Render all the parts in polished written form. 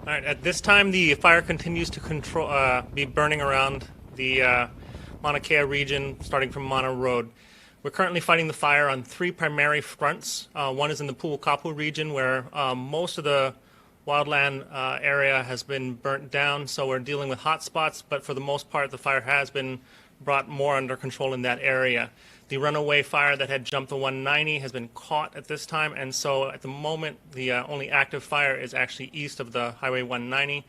All right. At this time, the fire continues to be burning around the Mauna Kea region, starting from Mana Road. We're currently fighting the fire on three primary fronts. One is in the Pu'ukapu region, where most of the wildland area has been burnt down, so we're dealing with hot spots, but for the most part, the fire has been brought more under control in that area. The runaway fire that had jumped the 190 has been caught at this time, and so at the moment, the only active fire is actually east of the Highway 190,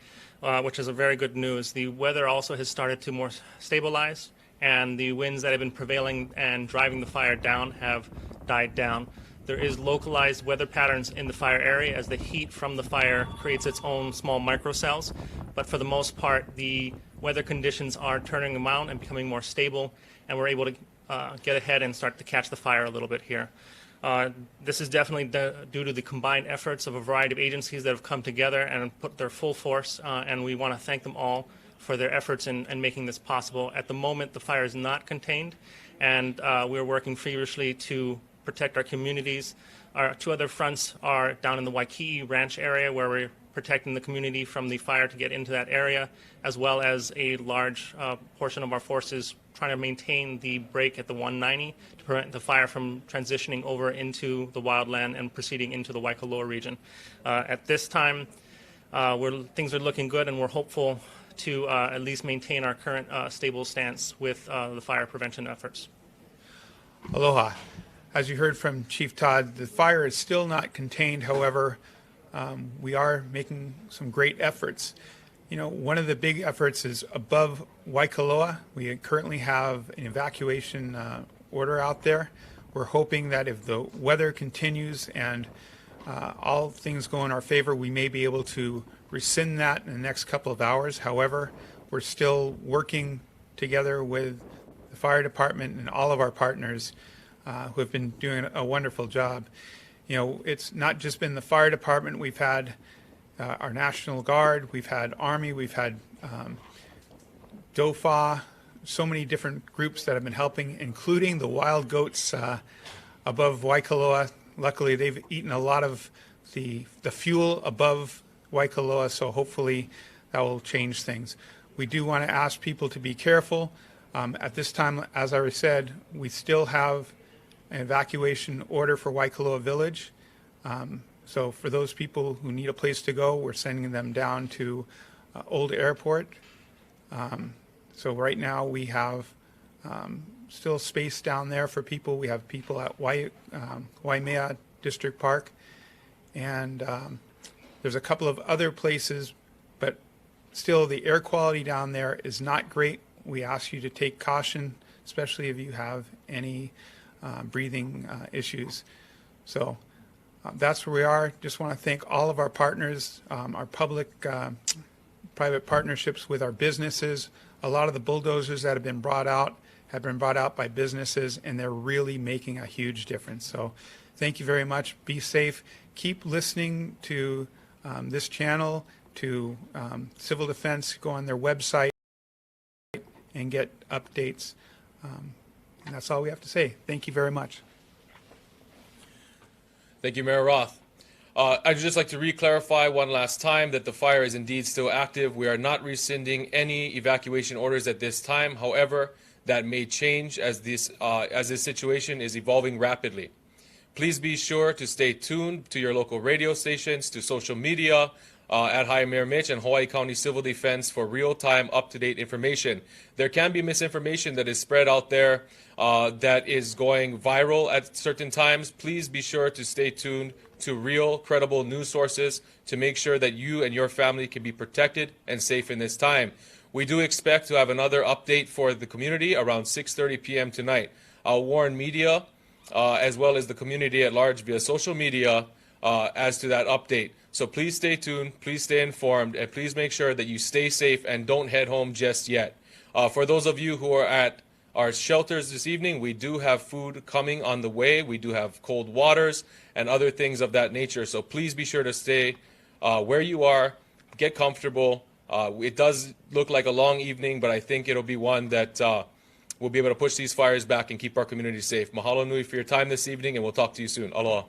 which is a very good news. The weather also has started to more stabilize, and the winds that have been prevailing and driving the fire down have died down. There is localized weather patterns in the fire area as the heat from the fire creates its own small microcells, but for the most part, the weather conditions are turning around and becoming more stable, and we're able to get ahead and start to catch the fire a little bit here. This is definitely due to the combined efforts of a variety of agencies that have come together and put their full force, and we want to thank them all for their efforts in making this possible. At the moment, the fire is not contained, and we're working feverishly to protect our communities. Our two other fronts are down in the Waikiki Ranch area, where we're protecting the community from the fire to get into that area, as well as a large portion of our forces trying to maintain the break at the 190 to prevent the fire from transitioning over into the wildland and proceeding into the Waikoloa region. At this time, things are looking good, and we're hopeful to at least maintain our current stable stance with the fire prevention efforts. Aloha. As you heard from Chief Todd, the fire is still not contained. However, we are making some great efforts. You know, one of the big efforts is above Waikoloa. We currently have an evacuation order out there. We're hoping that if the weather continues and all things go in our favor, we may be able to rescind that in the next couple of hours. However, we're still working together with the fire department and all of our partners who have been doing a wonderful job. You know, it's not just been the fire department. We've had our National Guard, we've had Army, we've had DOFA, so many different groups that have been helping, including the wild goats above Waikoloa. Luckily, they've eaten a lot of the fuel above Waikoloa, so hopefully that will change things. We do want to ask people to be careful. At this time, as I said, we still have an evacuation order for Waikoloa Village. So for those people who need a place to go, we're sending them down to Old Airport. So right now we have still space down there for people. We have people at Waimea District Park. And there's a couple of other places, but still the air quality down there is not great. We ask you to take caution, especially if you have any breathing issues. So that's where we are. Just want to thank all of our partners, our public-private partnerships with our businesses. A lot of the bulldozers that have been brought out by businesses, and they're really making a huge difference. So thank you very much. Be safe. Keep listening to this channel, to Civil Defense. Go on their website and get updates. And that's all we have to say. Thank you very much. Thank you, Mayor Roth. I'd just like to re-clarify one last time that the fire is indeed still active. We are not rescinding any evacuation orders at this time. However, that may change as this situation is evolving rapidly. Please be sure to stay tuned to your local radio stations, to social media, at High Mayor Mitch and Hawaii County Civil Defense for real-time, up-to-date information. There can be misinformation that is spread out there that is going viral at certain times. Please be sure to stay tuned to real, credible news sources to make sure that you and your family can be protected and safe in this time. We do expect to have another update for the community around 6:30 p.m. tonight. I'll warn media as well as the community at large via social media as to that update. So please stay tuned, please stay informed, and please make sure that you stay safe and don't head home just yet. For those of you who are at our shelters this evening, we do have food coming on the way. We do have cold waters and other things of that nature. So please be sure to stay where you are, get comfortable. It does look like a long evening, but I think it'll be one that we'll be able to push these fires back and keep our community safe. Mahalo nui for your time this evening, and we'll talk to you soon. Aloha.